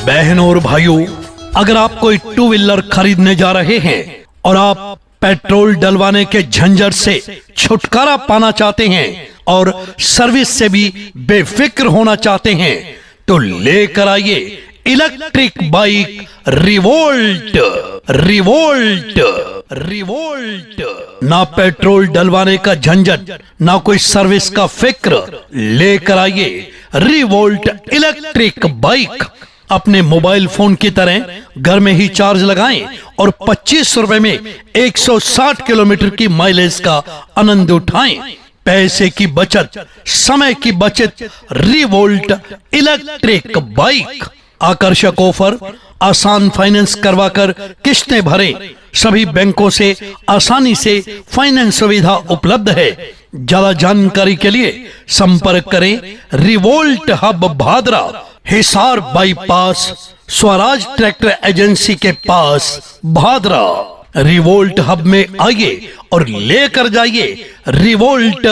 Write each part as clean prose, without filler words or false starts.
बहनों और भाइयों, अगर आप कोई टू व्हीलर खरीदने जा रहे हैं और आप पेट्रोल डलवाने के झंझट से छुटकारा पाना चाहते हैं और सर्विस से भी बेफिक्र होना चाहते हैं, तो लेकर आइए electric bike revolt. Revolt revolt ना पेट्रोल डलवाने का झंझट, ना कोई सर्विस का फिक्र। लेकर आइए रिवोल्ट इलेक्ट्रिक बाइक। अपने मोबाइल फोन की तरह घर में ही चार्ज लगाएं और 25 रुपए में 160 किलोमीटर की माइलेज का आनंद उठाएं। पैसे की बचत, समय की बचत। Revolt electric bike. आकर्षक ऑफर, आसान फाइनेंस करवाकर किस्तें भरें। सभी बैंकों से आसानी से फाइनेंस सुविधा उपलब्ध है। ज्यादा जानकारी के लिए संपर्क करें revolt hub Bhadra, Hisar bypass, Swaraj tractor agency के पास, भादरा। रिवोल्ट हब में आइए और लेकर जाइए revolt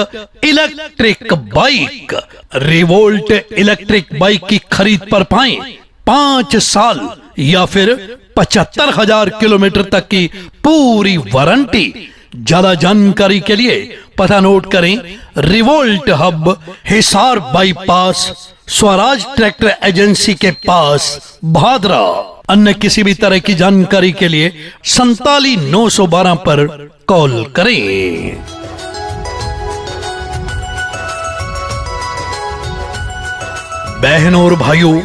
electric bike. Revolt electric bike की खरीद पर पाएं 5 साल या फिर 75,000 किलोमीटर तक की पूरी वारंटी। ज्यादा जानकारी के लिए पता नोट करें, revolt hub, Hisar bypass, Swaraj tractor agency के पास, भादरा। अन्य किसी भी तरह की जानकारी के लिए 47,912 पर कॉल करें। बहनों और भाइयों,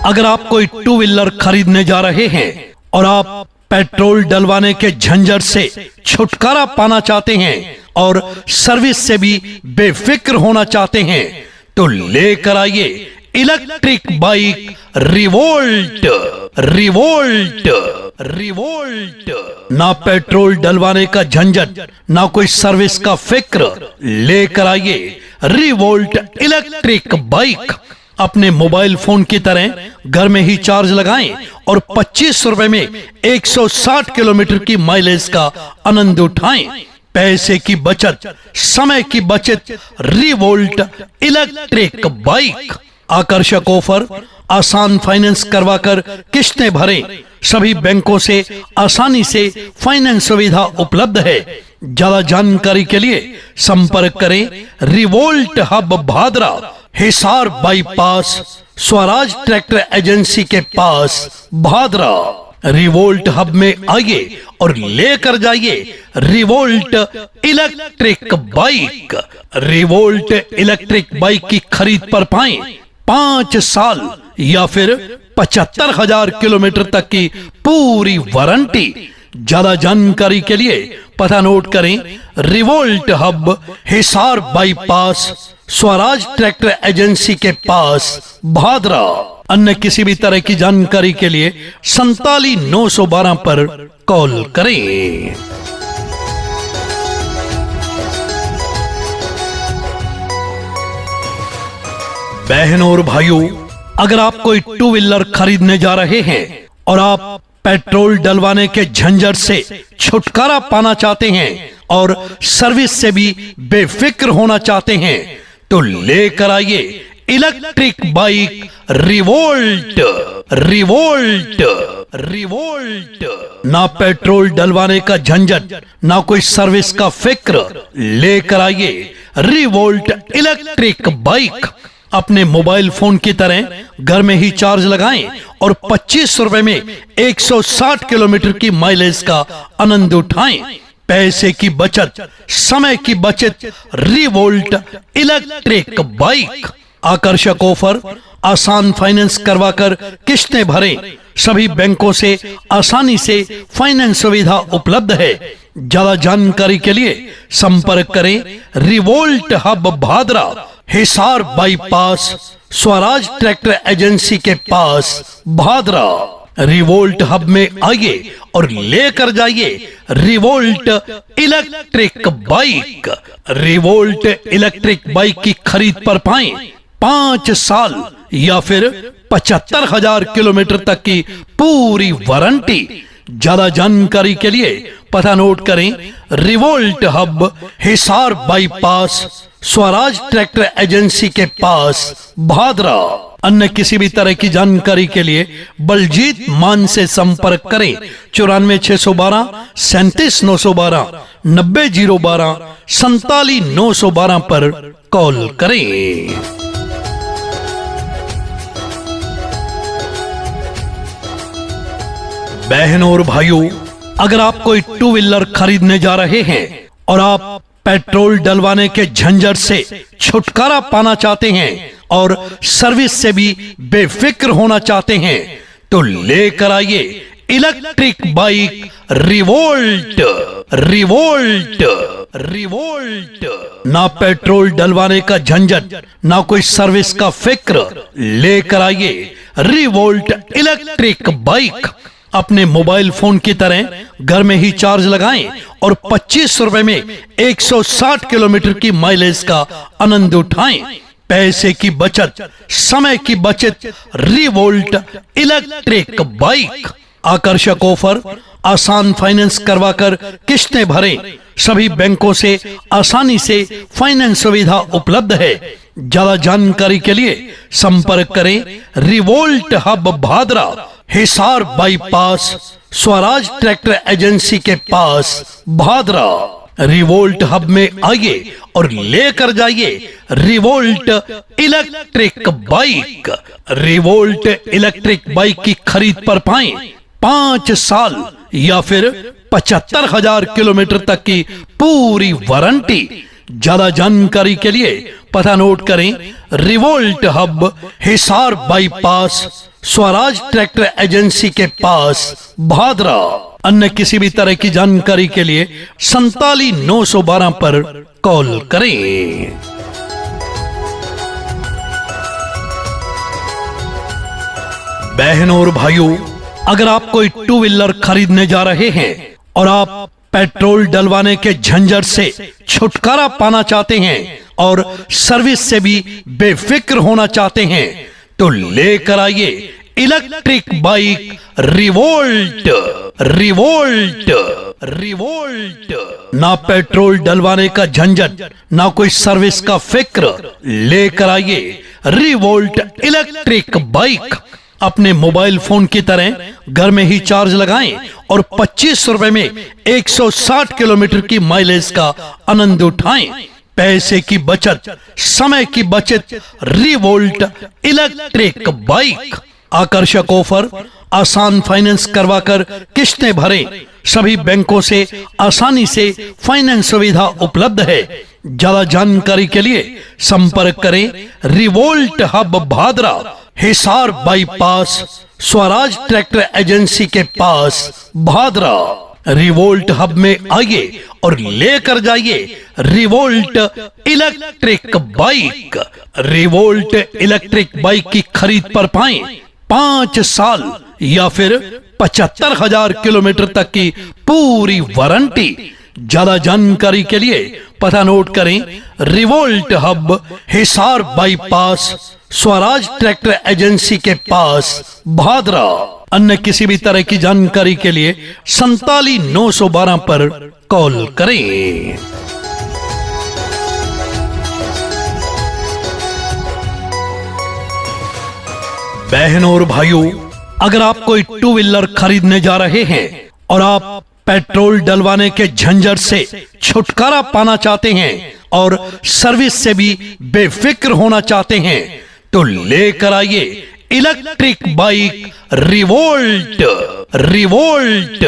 अगर आप कोई टू व्हीलर खरीदने जा रहे हैं और आप पेट्रोल डलवाने के झंझट से छुटकारा पाना चाहते हैं और सर्विस से भी बेफिक्र होना चाहते हैं, तो लेकर आइए electric bike revolt. Revolt revolt ना पेट्रोल डलवाने का झंझट, ना कोई सर्विस का फिक्र। लेकर आइए रिवोल्ट इलेक्ट्रिक बाइक। अपने मोबाइल फोन की तरह घर में ही चार्ज लगाएं और 25 रुपए में 160 किलोमीटर की माइलेज का आनंद उठाएं। पैसे की बचत, समय की बचत। Revolt electric bike. आकर्षक ऑफर, आसान फाइनेंस करवाकर किस्तें भरें। सभी बैंकों से आसानी से फाइनेंस सुविधा उपलब्ध है। ज्यादा जानकारी के लिए संपर्क करें revolt hub Bhadra, Hisar bypass, Swaraj tractor agency के पास, भादरा। रिवोल्ट हब में आइए और लेकर जाइए revolt electric bike. Revolt electric bike की खरीद पर पाएं 5 साल या फिर 75,000 किलोमीटर तक की पूरी वारंटी। ज्यादा जानकारी के लिए पता नोट करें, revolt hub, Hisar bypass, Swaraj tractor agency के पास, भादरा। अन्य किसी भी तरह की जानकारी के लिए 47,912 पर कॉल करें। बहनों और भाइयों, अगर आप कोई टू व्हीलर खरीदने जा रहे हैं और आप पेट्रोल डलवाने के झंझट से छुटकारा पाना चाहते हैं और सर्विस से भी बेफिक्र होना चाहते हैं, तो लेकर आइए electric bike revolt. Revolt revolt ना पेट्रोल डलवाने का झंझट, ना कोई सर्विस का फिक्र। लेकर आइए रिवोल्ट इलेक्ट्रिक बाइक। अपने मोबाइल फोन की तरह घर में ही चार्ज लगाएं और 25 रुपए में 160 किलोमीटर की माइलेज का आनंद उठाएं। पैसे की बचत, समय की बचत। Revolt electric bike. आकर्षक ऑफर, आसान फाइनेंस करवाकर किस्तें भरें। सभी बैंकों से आसानी से फाइनेंस सुविधा उपलब्ध है। ज्यादा जानकारी के लिए संपर्क करें revolt hub Bhadra, Hisar bypass, Swaraj tractor agency के पास, भादरा। रिवोल्ट हब में आइए और लेकर जाइए revolt electric bike. Revolt electric bike की खरीद पर पाएं 5 साल या फिर 75,000 किलोमीटर तक की पूरी वारंटी। ज्यादा जानकारी के लिए पता नोट करें, revolt hub, Hisar bypass, Swaraj tractor agency के पास, भादरा। अन्य किसी भी तरह की जानकारी के लिए बलजीत मान से संपर्क करें 94 612 37 912 90 012 47 912 पर कॉल करें। बहनों और भाइयों, अगर आप कोई टू व्हीलर खरीदने जा रहे हैं और आप पेट्रोल डलवाने के झंझट से छुटकारा पाना चाहते हैं और सर्विस से भी बेफिक्र होना चाहते हैं, तो लेकर आइए electric bike revolt. Revolt revolt ना पेट्रोल डलवाने का झंझट, ना कोई सर्विस का फिक्र। लेकर आइए रिवोल्ट इलेक्ट्रिक बाइक। अपने मोबाइल फोन की तरह घर में ही चार्ज लगाएं और 25 रुपए में 160 किलोमीटर की माइलेज का आनंद उठाएं। पैसे की बचत, समय की बचत, रिवोल्ट इलेक्ट्रिक बाइक। आकर्षक ऑफर, आसान फाइनेंस करवाकर किस्तें भरें। सभी बैंकों से आसानी से फाइनेंस सुविधा उपलब्ध है। ज्यादा जानकारी के लिए संपर्क करें revolt hub Bhadra, Hisar bypass, Swaraj tractor agency के पास, भादरा। रिवोल्ट हब में आइए और लेकर जाइए revolt electric bike. Revolt electric bike की खरीद पर पाएं 5 साल या फिर 75,000 किलोमीटर तक की पूरी वारंटी। ज्यादा जानकारी के लिए पता नोट करें revolt hub, Hisar bypass, Swaraj tractor agency के पास, भादरा। अन्य किसी भी तरह की जानकारी के लिए 47 912 पर कॉल करें। बहनों और भाइयों, अगर आप कोई टू व्हीलर खरीदने जा रहे हैं और आप पेट्रोल डलवाने के झंझट से छुटकारा पाना चाहते हैं और सर्विस से भी बेफिक्र होना चाहते हैं, तो लेकर आइए electric bike revolt. Revolt revolt ना पेट्रोल डलवाने का झंझट, ना कोई सर्विस का फिक्र। लेकर आइए रिवोल्ट इलेक्ट्रिक बाइक। अपने मोबाइल फोन की तरह घर में ही चार्ज लगाएं और 25 रुपए में 160 किलोमीटर की माइलेज का आनंद उठाएं। पैसे की बचत, समय की बचत, रिवोल्ट इलेक्ट्रिक बाइक। आकर्षक ऑफर, आसान फाइनेंस करवाकर किस्तें भरें। सभी बैंकों से आसानी से फाइनेंस सुविधा उपलब्ध है। ज्यादा जानकारी के लिए संपर्क करें revolt hub Bhadra, Hisar bypass, Swaraj tractor agency के पास, भादरा। रिवोल्ट हब में आइए और लेकर जाइए revolt electric bike. Revolt electric bike की खरीद पर पाएं 5 साल या फिर 75,000 किलोमीटर तक की पूरी वारंटी। ज्यादा जानकारी के लिए पता नोट करें revolt hub, Hisar bypass, Swaraj tractor agency के पास, भादरा। अन्य किसी भी तरह की जानकारी के लिए 47 912 पर कॉल करें। बहनों और भाइयों, अगर आप कोई टू व्हीलर खरीदने जा रहे हैं और आप पेट्रोल डलवाने के झंझट से छुटकारा पाना चाहते हैं और सर्विस से भी बेफिक्र होना चाहते हैं, तो लेकर आइए electric bike revolt. Revolt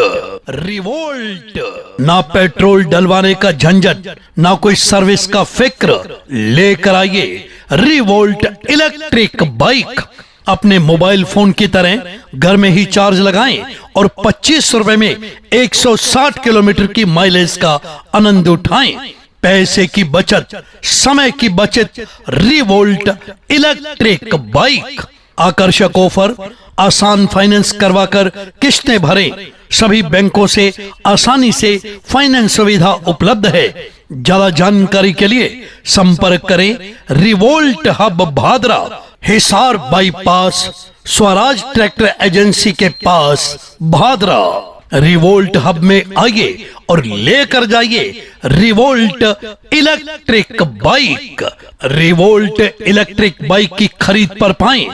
revolt ना पेट्रोल डलवाने का झंझट, ना कोई सर्विस का फिक्र। लेकर आइए रिवोल्ट इलेक्ट्रिक बाइक। अपने मोबाइल फोन की तरह घर में ही चार्ज लगाएं और 25 रुपए में 160 किलोमीटर की माइलेज का आनंद उठाएं। पैसे की बचत, समय की बचत, रिवोल्ट इलेक्ट्रिक बाइक। आकर्षक ऑफर, आसान फाइनेंस करवाकर किस्तें भरें। सभी बैंकों से आसानी से फाइनेंस सुविधा उपलब्ध है। ज्यादा जानकारी के लिए संपर्क करें revolt hub Bhadra, Hisar bypass, Swaraj tractor agency के पास, भादरा। रिवोल्ट हब में आइए और लेकर जाइए revolt electric bike. Revolt electric bike की खरीद पर पाएं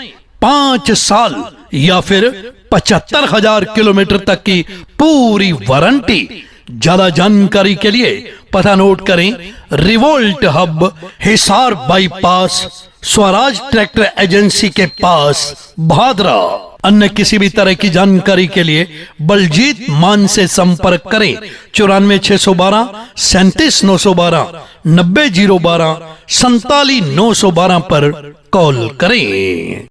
5 साल या फिर 75,000 किलोमीटर तक की पूरी वारंटी। ज्यादा जानकारी के लिए पता नोट करें, revolt hub Hisar bypass, Swaraj tractor agency के पास, भादरा। अन्य किसी भी तरह की जानकारी के लिए बलजीत मान से संपर्क करें 94 612 37 912 90 012 47 912 पर कॉल करें।